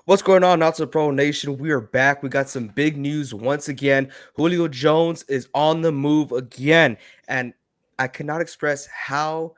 What's going on, Not So Pro Nation? We are back. We got some big news once again. Julio Jones is on the move again, and I cannot express how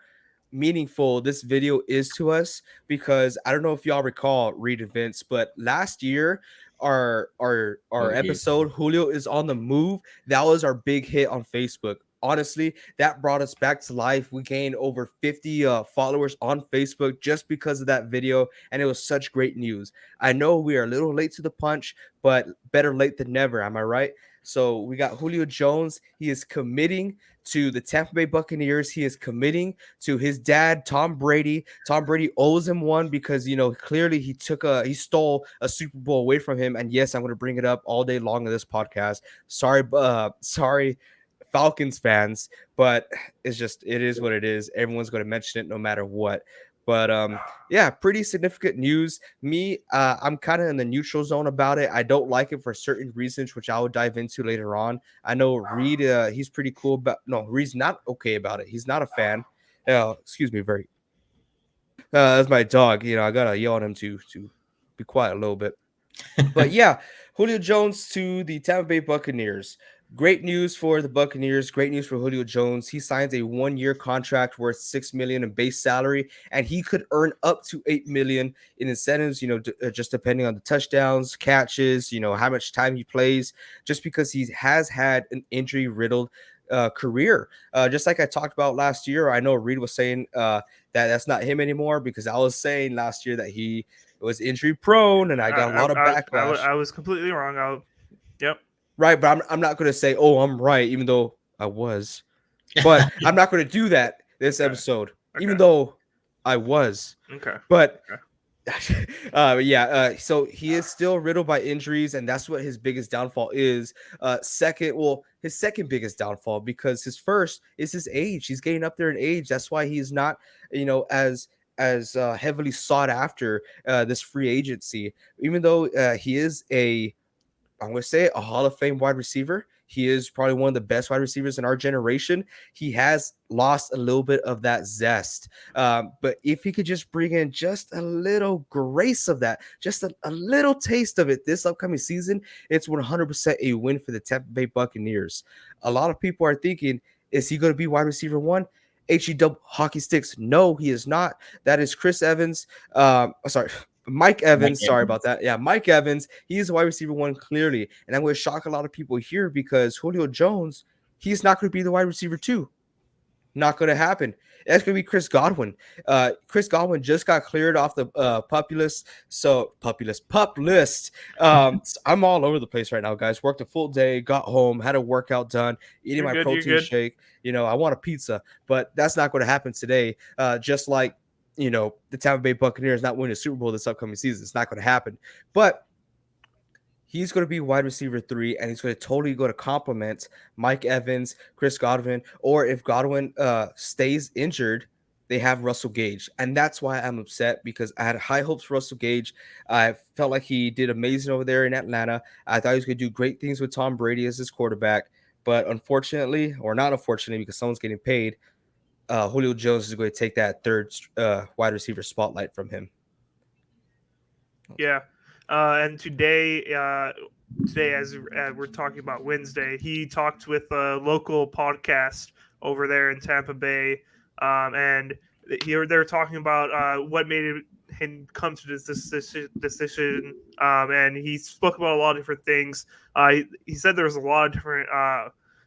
meaningful this video is to us because I don't know if y'all recall Reed and Vince, but last year our Oh yeah. episode Julio is on the move. That was our big hit on Facebook. Honestly, that brought us back to life. We gained over 50 followers on Facebook just because of that video, and it was such great news. I know we are a little late to the punch, but better late than never. Am I right? So we got Julio Jones. He is committing to the Tampa Bay Buccaneers. He is committing to his dad, Tom Brady. Tom Brady owes him one because clearly he stole a Super Bowl away from him. And yes, I'm going to bring it up all day long in this podcast. Sorry, Falcons fans, but it is what it is. Everyone's going to mention it no matter what. But yeah, pretty significant news. I'm kind of in the neutral zone about it. I don't like it for certain reasons, which I will dive into later on. I know Reed, he's pretty cool about. No, Reed's not okay about it. He's not a fan. Excuse me, very. That's my dog. I gotta yell at him to be quiet a little bit. But yeah, Julio Jones to the Tampa Bay Buccaneers. Great news for the Buccaneers. Great news for Julio Jones. He signs a 1-year contract worth $6 million in base salary, and he could earn up to $8 million in incentives. Just depending on the touchdowns, catches. How much time he plays. Just because he has had an injury riddled career. Just like I talked about last year, I know Reed was saying that's not him anymore because I was saying last year that he was injury prone, and I got a lot of backlash. I was completely wrong. Yep. Right, but I'm not going to say, oh, I'm right, even though I was. But I'm not going to do that this Okay. episode, even Okay. though I was. Okay. But Okay. yeah, so he is still riddled by injuries, and that's what his biggest downfall is. His second biggest downfall, because his first is his age. He's getting up there in age. That's why he's not, as heavily sought after this free agency. Even though he is I'm going to say it, a Hall of Fame wide receiver. He is probably one of the best wide receivers in our generation. He has lost a little bit of that zest. But if he could just bring in just a little grace of that, just a little taste of it this upcoming season, it's 100% a win for the Tampa Bay Buccaneers. A lot of people are thinking, is he going to be wide receiver one? HE hockey sticks. No, he is not. That is Chris Evans. Sorry, Mike Mike Evans, sorry Evans. about that. Yeah, Mike Evans. He's a wide receiver one clearly, and I'm going to shock a lot of people here because Julio Jones, he's not going to be the wide receiver two. Not going to happen. That's going to be Chris Godwin. Chris Godwin just got cleared off the pup list. So I'm all over the place right now, guys. Worked a full day, got home, had a workout done, eating You're my good. You're protein good. shake. I want a pizza, but that's not going to happen today. Just like the Tampa Bay Buccaneers not winning a Super Bowl this upcoming season. It's not going to happen. But he's going to be wide receiver three, and he's going to totally go to complement Mike Evans, Chris Godwin, or if Godwin stays injured, they have Russell Gage. And that's why I'm upset, because I had high hopes for Russell Gage. I felt like he did amazing over there in Atlanta. I thought he was going to do great things with Tom Brady as his quarterback. But unfortunately, or not unfortunately, because someone's getting paid, Julio Jones is going to take that third wide receiver spotlight from him. Yeah. And today, as we're talking about Wednesday, he talked with a local podcast over there in Tampa Bay, and they're talking about what made him come to this decision. And he spoke about a lot of different things. He said there was a lot of different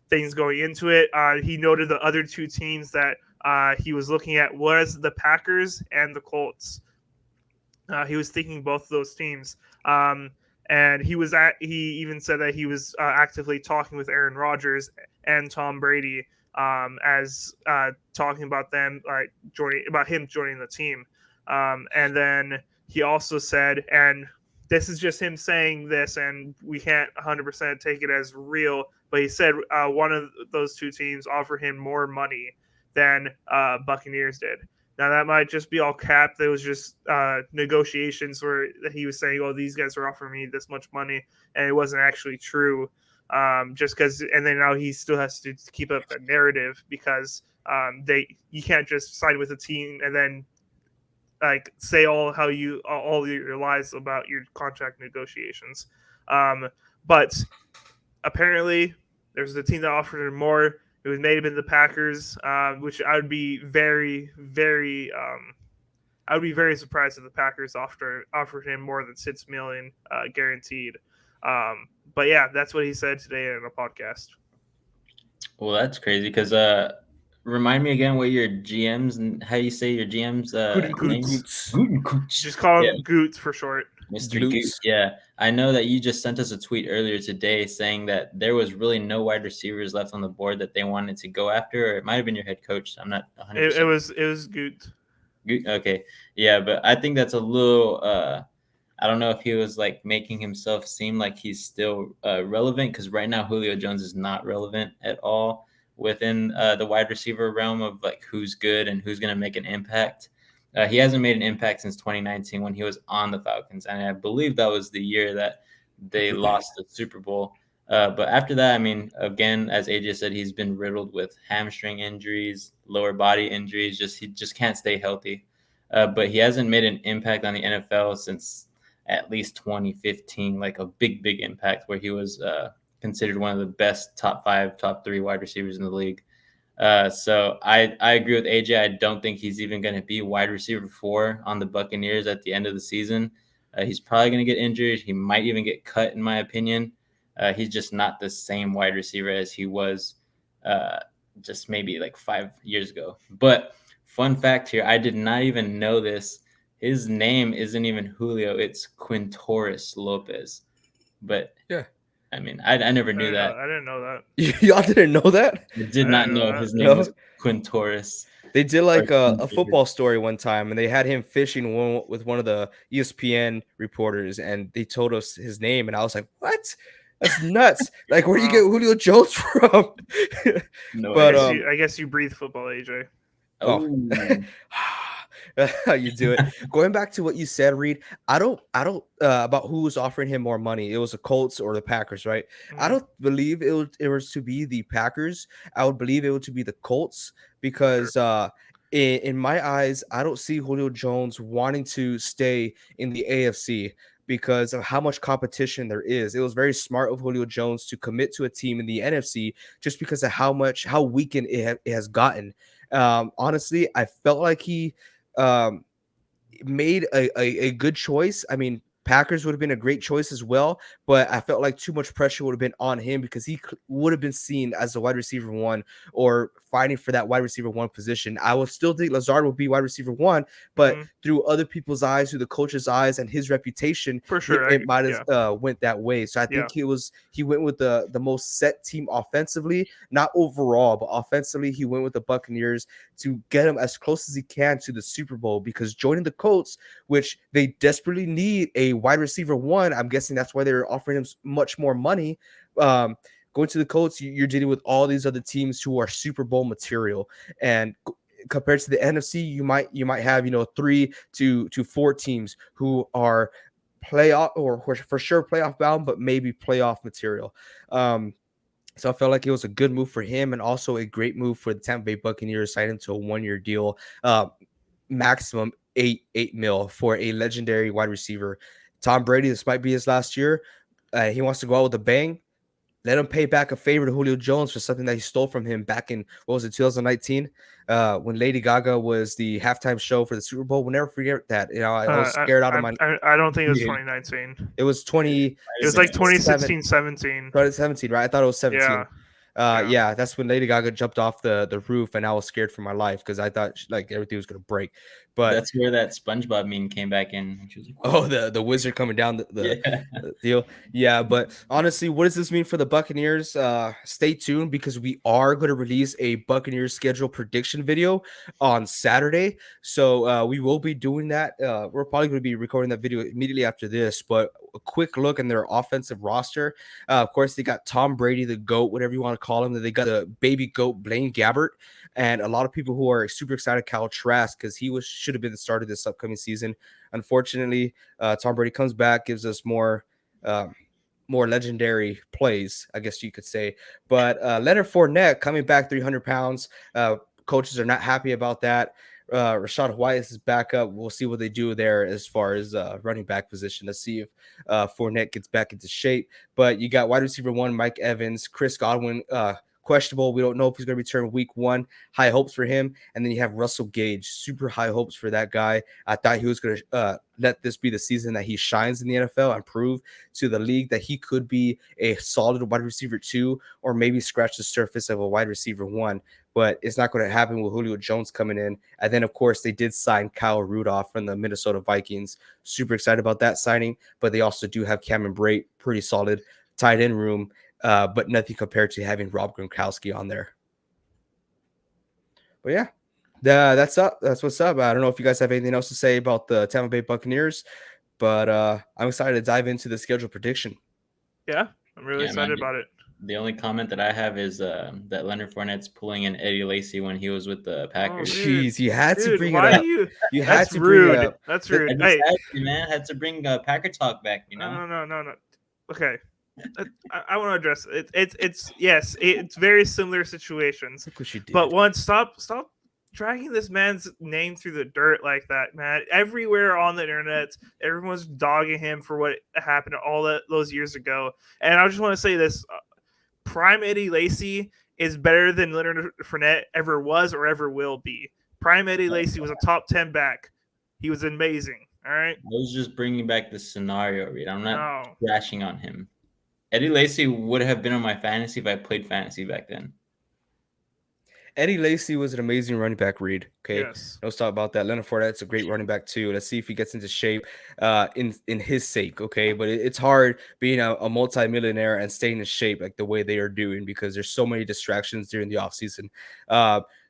things going into it. He noted the other two teams that he was looking at was the Packers and the Colts. He was thinking both of those teams. And he even said that he was actively talking with Aaron Rodgers and Tom Brady, as talking about them him joining the team. And then he also said, and this is just him saying this, and we can't 100% take it as real, but he said one of those two teams offered him more money than Buccaneers did. Now that might just be all cap. There was just negotiations where he was saying, "Oh, these guys are offering me this much money," and it wasn't actually true. Just because, and then now he still has to keep up the narrative because you can't just sign with a team and then like say all your lies about your contract negotiations. Um, but apparently there's a team that offered him more. It was made him the Packers, which I would be very surprised if the Packers offered him more than 6 million guaranteed. But yeah, that's what he said today in a podcast. Well, that's crazy because remind me again what your GM's and how you say your GM's names. Gutekunst. Gutekunst. Just call Yeah, him Goots for short. Mr. Goot. Glutes. Yeah, I know that you just sent us a tweet earlier today saying that there was really no wide receivers left on the board that they wanted to go after, or it might have been your head coach. I'm not 100. It was Goot. Okay, yeah, but I think that's a little. I don't know if he was like making himself seem like he's still relevant because right now Julio Jones is not relevant at all within the wide receiver realm of like who's good and who's going to make an impact. He hasn't made an impact since 2019 when he was on the Falcons, and I believe that was the year that they lost the Super Bowl. But after that, I mean, again, as AJ said, he's been riddled with hamstring injuries, lower body injuries. He just can't stay healthy. But he hasn't made an impact on the NFL since at least 2015, like a big impact where he was considered one of the best top 5, top 3 wide receivers in the league. So I agree with AJ. I don't think he's even going to be wide receiver 4 on the Buccaneers at the end of the season. He's probably going to get injured. He might even get cut, in my opinion. He's just not the same wide receiver as he was just maybe like 5 years ago. But fun fact here, I did not even know this. His name isn't even Julio. It's Quintoris Lopez. But Yeah. I mean, I never knew that. I didn't know that. Y'all didn't know that? I did I not didn't know know that. his name No? was Quintoris. They did Or like a Quintoris. football story one time, and they had him fishing with one of the ESPN reporters, and they told us his name, and I was like, "What? That's nuts! Like, where do you get Wow. Julio Jones from?" No But idea. I guess you breathe football, AJ. oh, you do it. Going back to what you said, Reed. I don't about who was offering him more money. It was the Colts or the Packers, right? I Mhm. don't believe it was to be the Packers. I would believe it would to be the Colts Sure. because in my eyes, I don't see Julio Jones wanting to stay in the AFC because of how much competition there is. It was very smart of Julio Jones to commit to a team in the NFC just because of how weakened it has gotten. Honestly, I felt like he um, made a good choice. I mean, Packers would have been a great choice as well, but I felt like too much pressure would have been on him because he would have been seen as a wide receiver 1 or fighting for that wide receiver 1 position. I would still think Lazard will be wide receiver 1, but Mhm. through other people's eyes, through the coach's eyes and his reputation, For sure. it might have Yeah. went that way. So I Yeah. think he went with the most set team offensively, not overall, but offensively he went with the Buccaneers to get him as close as he can to the Super Bowl because joining the Colts, which they desperately need a wide receiver 1, I'm guessing that's why they're offering him much more money. Um, Going to the Colts, you're dealing with all these other teams who are Super Bowl material, and compared to the NFC, you might have 3 to 4 teams who are playoff or for sure playoff bound, but maybe playoff material. So I felt like it was a good move for him and also a great move for the Tampa Bay Buccaneers, signing him to a 1-year deal, maximum 8 mil for a legendary wide receiver. Tom Brady, this might be his last year. He wants to go out with a bang. Let him pay back a favor to Julio Jones for something that he stole from him back in, what was it, 2019, when Lady Gaga was the halftime show for the Super Bowl. We'll never forget that. I was scared out of my. I don't think it was Yeah. 2019. It was Might It have was been like 2017, 2016, 17. 2017, right? I thought it was Yeah. 17. Yeah. Yeah, that's when Lady Gaga jumped off the roof, and I was scared for my life because I thought like everything was gonna break. But That's where that SpongeBob meme came back in. She was like, oh, the wizard coming down yeah. the deal. Yeah, but honestly, what does this mean for the Buccaneers? Stay tuned because we are going to release a Buccaneers schedule prediction video on Saturday. So we will be doing that. We're probably going to be recording that video immediately after this, but a quick look in their offensive roster. Of course, they got Tom Brady, the GOAT, whatever you want to call him. They got the baby GOAT, Blaine Gabbert, and a lot of people who are super excited, Kyle Trask, because he should have been the starter this upcoming season. Unfortunately, Tom Brady comes back, gives us more legendary plays, I guess you could say. But Leonard Fournette coming back 300 pounds. Coaches are not happy about that. Rashad White is his backup. We'll see what they do there as far as running back position. Let's see if Fournette gets back into shape. But you got wide receiver 1, Mike Evans, Chris Godwin, questionable. We don't know if he's going to return week 1. High hopes for him. And then you have Russell Gage, super high hopes for that guy. I thought he was going to let this be the season that he shines in the NFL and prove to the league that he could be a solid wide receiver 2, or maybe scratch the surface of a wide receiver 1. But it's not going to happen with Julio Jones coming in. And then, of course, they did sign Kyle Rudolph from the Minnesota Vikings. Super excited about that signing. But they also do have Cameron Brate, pretty solid tight end room, but nothing compared to having Rob Gronkowski on there. But yeah, that's up. That's what's up. I don't know if you guys have anything else to say about the Tampa Bay Buccaneers, but I'm excited to dive into the schedule prediction. Yeah, I'm really excited about it. The only comment that I have is that Leonard Fournette's pulling in Eddie Lacy when he was with the Packers. Oh, Jeez, you had to bring it why up. do You had That's to bring rude. it up. That's rude. I just Hey, had to, man. Had to bring Packer talk back, you know? no. Okay, I want to address it. It's very similar situations. Look what you did. But one, stop dragging this man's name through the dirt like that, man. Everywhere on the internet, everyone's dogging him for what happened those years ago. And I just want to say this: Prime Eddie Lacy is better than Leonard Fournette ever was or ever will be. Prime Eddie Lacy was a top 10 back. He was amazing. All right. I was just bringing back the scenario, Reed. I'm not No. crashing on him. Eddie Lacy would have been on my fantasy if I played fantasy back then. Eddie Lacy was an amazing running back, Reed. Okay, Yes. let's talk about that. Leonard Fournette's a great running back too. Let's see if he gets into shape in his sake. Okay, but it's hard being a multi-millionaire and staying in shape like the way they are doing, because there's so many distractions during the offseason.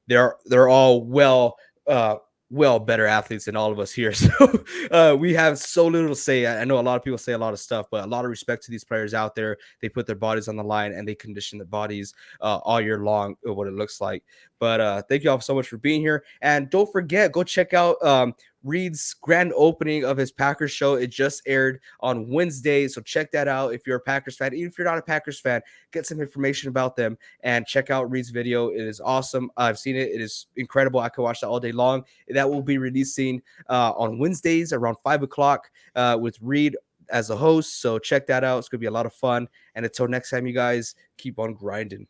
They're all well better athletes than all of us here. So we have so little to say. I know a lot of people say a lot of stuff, but a lot of respect to these players out there. They put their bodies on the line and they condition their bodies all year long, what it looks like. But thank you all so much for being here. And don't forget, go check out Reed's grand opening of his Packers show. It just aired on Wednesday. So check that out if you're a Packers fan. Even if you're not a Packers fan, get some information about them and check out Reed's video. It is awesome. I've seen it. It is incredible. I could watch that all day long. That will be releasing on Wednesdays around 5 o'clock with Reed as a host. So check that out. It's going to be a lot of fun. And until next time, you guys, keep on grinding.